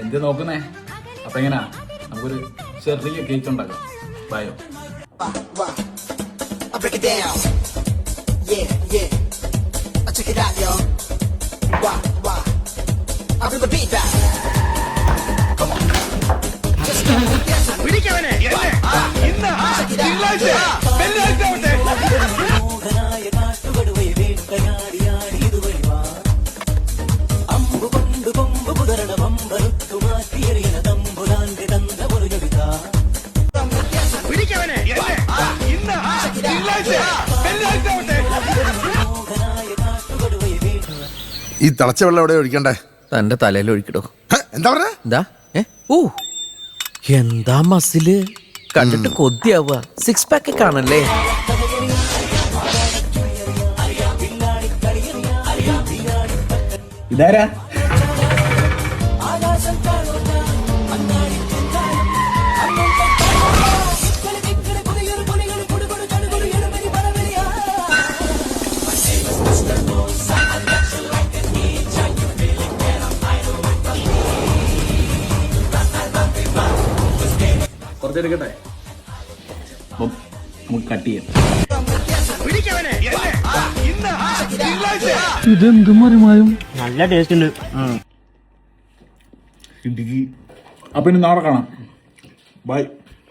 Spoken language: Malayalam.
എന്ത് നോക്കുന്നേ? അപ്പൊ എങ്ങനാ നമുക്കൊരു ചെറിയ കേക്ക് ഉണ്ടാക്കാം. ബായോ. ഈ തിളച്ച വെള്ളം എവിടെ ഒഴിക്കണ്ടേ? തന്റെ തലയിൽ ഒഴിക്കടോ. എന്താ പറഞ്ഞ? എന്താ എന്താ മസില് കണ്ടിട്ട് കൊതിയാവുക. 6 പാക്ക് കാണല്ലേ? ഇതാരാ? കുറച്ചെടുക്കട്ടെ, നമുക്ക് കട്ട് ചെയ്യാം. ഇതെന്ത് മറിമായും നല്ല ടേസ്റ്റ് ഉണ്ട്. അപ്പൊ ഇനി നാളെ കാണാം. ബൈ.